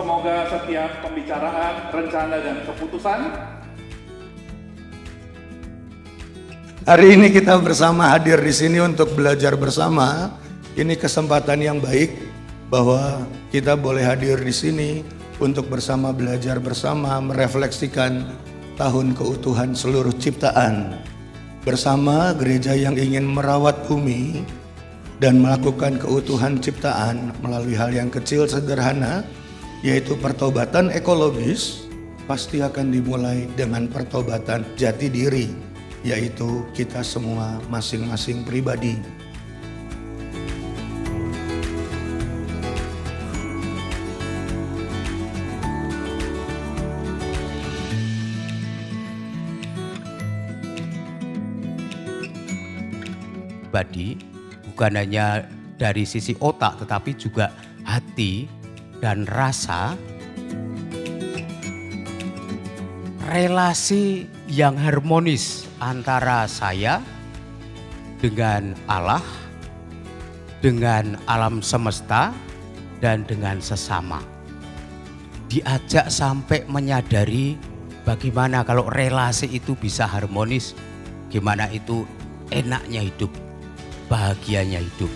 Semoga setiap pembicaraan, rencana, dan keputusan hari ini kita bersama hadir di sini untuk belajar bersama. Ini kesempatan yang baik bahwa kita boleh hadir di sini untuk bersama belajar bersama, merefleksikan tahun keutuhan seluruh ciptaan. Bersama gereja yang ingin merawat bumi dan melakukan keutuhan ciptaan melalui hal yang kecil sederhana, yaitu pertobatan ekologis, pasti akan dimulai dengan pertobatan jati diri, yaitu kita semua masing-masing pribadi. Pribadi bukan hanya dari sisi otak tetapi juga hati dan rasa, relasi yang harmonis antara saya dengan Allah, dengan alam semesta, dan dengan sesama. Diajak sampai menyadari bagaimana kalau relasi itu bisa harmonis, gimana itu enaknya hidup, bahagianya hidup.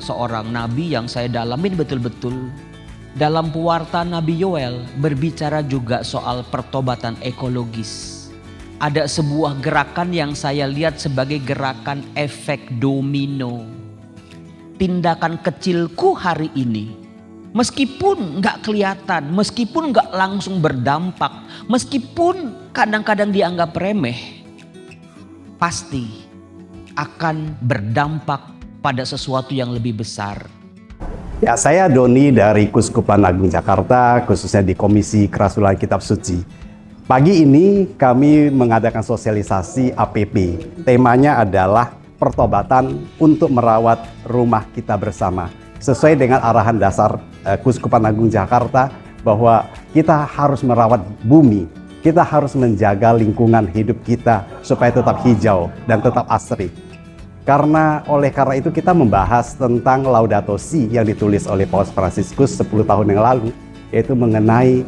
Seorang nabi yang saya dalamin betul-betul. Dalam pewarta Nabi Yoel berbicara juga soal pertobatan ekologis. Ada sebuah gerakan yang saya lihat sebagai gerakan efek domino. Tindakan kecilku hari ini, meskipun nggak kelihatan, meskipun nggak langsung berdampak, meskipun kadang-kadang dianggap remeh, pasti akan berdampak pada sesuatu yang lebih besar. Ya, saya Doni dari Kuskupan Agung Jakarta, khususnya di Komisi Kerasulan Kitab Suci. Pagi ini kami mengadakan sosialisasi APP. Temanya adalah pertobatan untuk merawat rumah kita bersama. Sesuai dengan arahan dasar Kuskupan Agung Jakarta bahwa kita harus merawat bumi, kita harus menjaga lingkungan hidup kita supaya tetap hijau dan tetap asri. Karena itu kita membahas tentang Laudato Si yang ditulis oleh Paus Fransiskus 10 tahun yang lalu, yaitu mengenai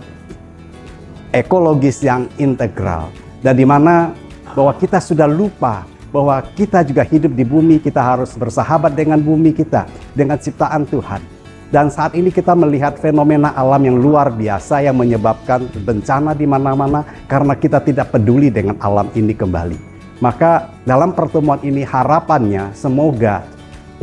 ekologis yang integral, dan di mana bahwa kita sudah lupa bahwa kita juga hidup di bumi, kita harus bersahabat dengan bumi kita, dengan ciptaan Tuhan. Dan saat ini kita melihat fenomena alam yang luar biasa yang menyebabkan bencana di mana-mana karena kita tidak peduli dengan alam ini kembali. Maka dalam pertemuan ini harapannya semoga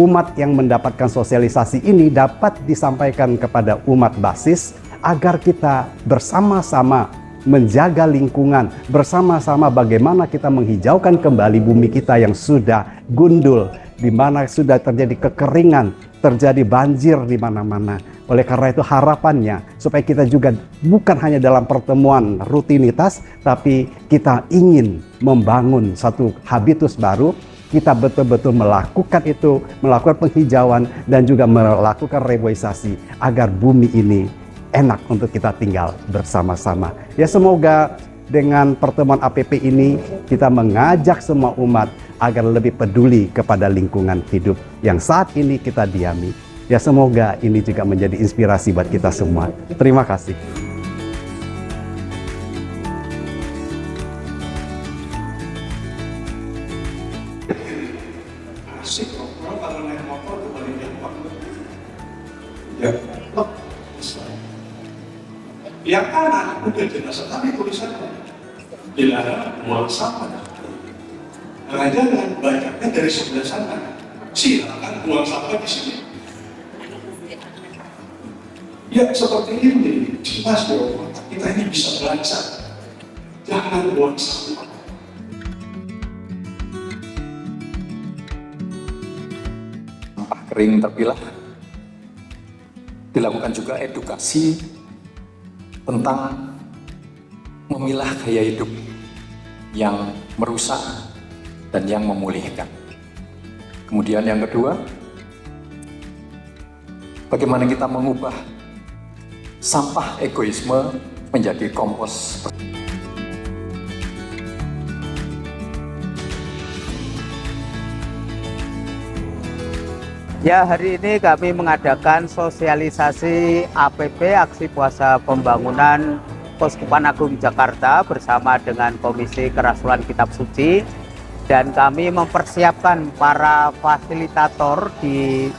umat yang mendapatkan sosialisasi ini dapat disampaikan kepada umat basis agar kita bersama-sama menjaga lingkungan, bersama-sama bagaimana kita menghijaukan kembali bumi kita yang sudah gundul, di mana sudah terjadi kekeringan, terjadi banjir di mana-mana. Oleh karena itu harapannya supaya kita juga bukan hanya dalam pertemuan rutinitas, tapi kita ingin membangun satu habitus baru. Kita betul-betul melakukan itu, melakukan penghijauan dan juga melakukan reboisasi agar bumi ini enak untuk kita tinggal bersama-sama. Ya, semoga dengan pertemuan APP ini kita mengajak semua umat agar lebih peduli kepada lingkungan hidup yang saat ini kita diami. Ya, semoga ini juga menjadi inspirasi buat kita semua. Terima kasih. Asik kok, kalau naik motor kembali gampang. Ya, loh. Yang kanan udah jenazah tapi tulisannya dilarang buang sampah. Jangan banyaknya dari sebelah sana. Silakan buang sampah di sini. Ya, seperti ini jelas bahwa kita ini bisa belajar. Jangan buang sampah. Sampah kering terpilah. Dilakukan juga edukasi tentang memilah gaya hidup yang merusak dan yang memulihkan. Kemudian yang kedua, bagaimana kita mengubah sampah egoisme menjadi kompos. Ya, hari ini kami mengadakan sosialisasi APP Aksi Puasa Pembangunan Keuskupan Agung Jakarta bersama dengan Komisi Kerasulan Kitab Suci, dan kami mempersiapkan para fasilitator di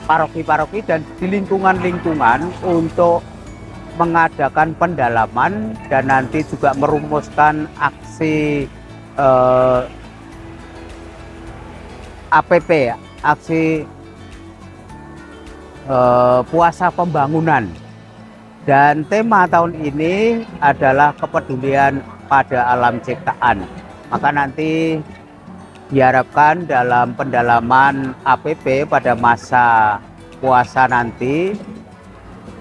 paroki-paroki dan di lingkungan-lingkungan untuk mengadakan pendalaman dan nanti juga merumuskan aksi APP, aksi puasa pembangunan. Dan tema tahun ini adalah kepedulian pada alam ciptaan. Maka nanti diharapkan dalam pendalaman APP pada masa puasa nanti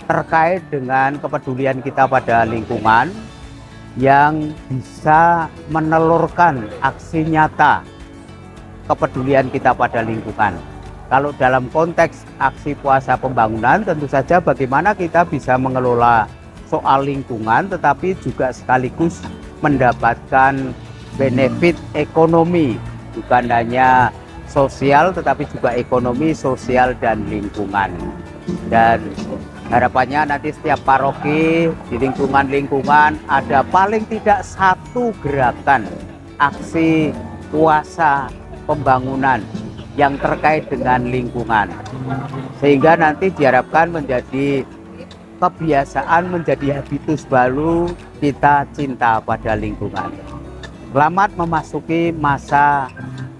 terkait dengan kepedulian kita pada lingkungan yang bisa menelurkan aksi nyata kepedulian kita pada lingkungan. Kalau dalam konteks aksi puasa pembangunan, tentu saja bagaimana kita bisa mengelola soal lingkungan tetapi juga sekaligus mendapatkan benefit ekonomi, bukan hanya sosial tetapi juga ekonomi, sosial, dan lingkungan. Dan harapannya nanti setiap paroki di lingkungan-lingkungan ada paling tidak satu gerakan aksi puasa pembangunan yang terkait dengan lingkungan, sehingga nanti diharapkan menjadi kebiasaan, menjadi habitus baru kita cinta pada lingkungan. Selamat memasuki masa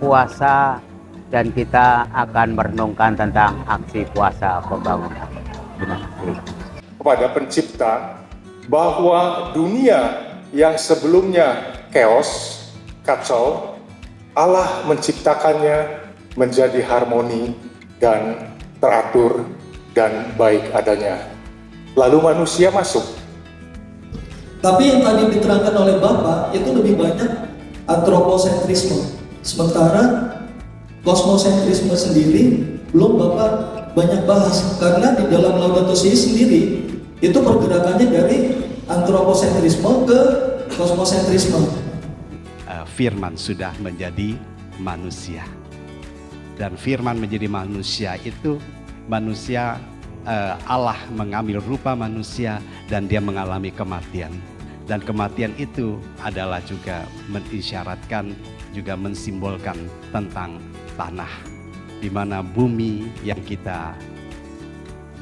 puasa dan kita akan merenungkan tentang aksi puasa pembangunan. Terima kasih. Kepada pencipta bahwa dunia yang sebelumnya chaos, kacau, Allah menciptakannya menjadi harmoni dan teratur dan baik adanya. Lalu manusia masuk. Tapi yang tadi diterangkan oleh Bapak itu lebih banyak antroposentrisme. Sementara kosmosentrisme sendiri belum Bapak banyak bahas, karena di dalam Laudato Si sendiri itu pergerakannya dari antroposentrisme ke kosmosentrisme. Firman sudah menjadi manusia. Dan firman menjadi manusia itu manusia, Allah mengambil rupa manusia dan dia mengalami kematian. Dan kematian itu adalah juga mengisyaratkan, juga mensimbolkan tentang tanah, di mana bumi yang kita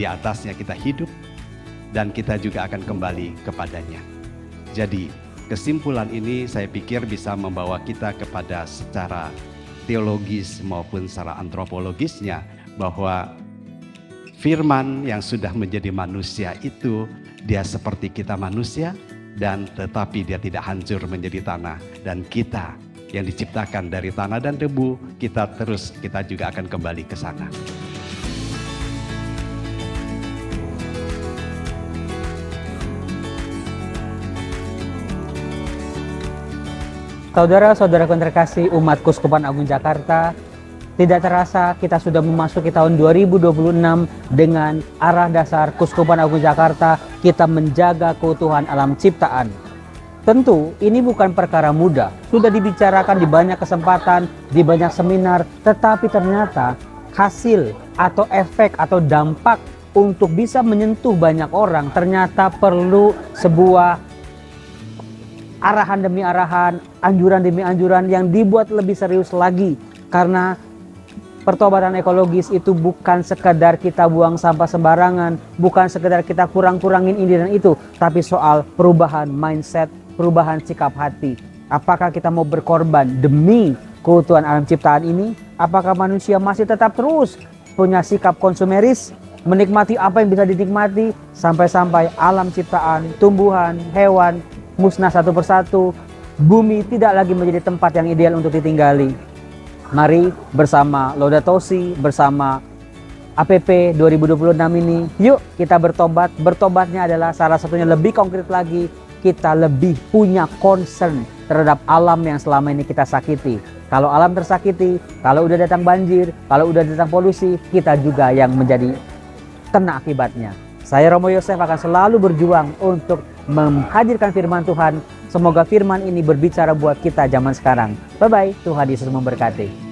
di atasnya kita hidup dan kita juga akan kembali kepadanya. Jadi kesimpulan ini saya pikir bisa membawa kita kepada secara teologis maupun secara antropologisnya, bahwa firman yang sudah menjadi manusia itu dia seperti kita manusia, dan tetapi dia tidak hancur menjadi tanah, dan kita yang diciptakan dari tanah dan debu, kita juga akan kembali ke sana. Saudara-saudara yang terkasih umat Keuskupan Agung Jakarta, tidak terasa kita sudah memasuki tahun 2026 dengan arah dasar Keuskupan Agung Jakarta, kita menjaga keutuhan alam ciptaan. Tentu ini bukan perkara mudah, sudah dibicarakan di banyak kesempatan, di banyak seminar, tetapi ternyata hasil atau efek atau dampak untuk bisa menyentuh banyak orang ternyata perlu sebuah arahan demi arahan, anjuran demi anjuran yang dibuat lebih serius lagi. Karena pertobatan ekologis itu bukan sekedar kita buang sampah sembarangan, bukan sekedar kita kurang-kurangin ini dan itu, tapi soal perubahan mindset, perubahan sikap hati. Apakah kita mau berkorban demi keutuhan alam ciptaan ini? Apakah manusia masih tetap terus punya sikap konsumeris, menikmati apa yang bisa dinikmati, sampai-sampai alam ciptaan, tumbuhan, hewan musnah satu persatu, bumi tidak lagi menjadi tempat yang ideal untuk ditinggali. Mari bersama Laudato Si, bersama APP 2026 ini, yuk kita bertobat. Bertobatnya adalah salah satunya lebih konkret lagi, kita lebih punya concern terhadap alam yang selama ini kita sakiti. Kalau alam tersakiti, kalau udah datang banjir, kalau udah datang polusi, kita juga yang menjadi kena akibatnya. Saya Romo Yosef akan selalu berjuang untuk menghadirkan firman Tuhan. Semoga firman ini berbicara buat kita zaman sekarang. Bye-bye, Tuhan Yesus memberkati.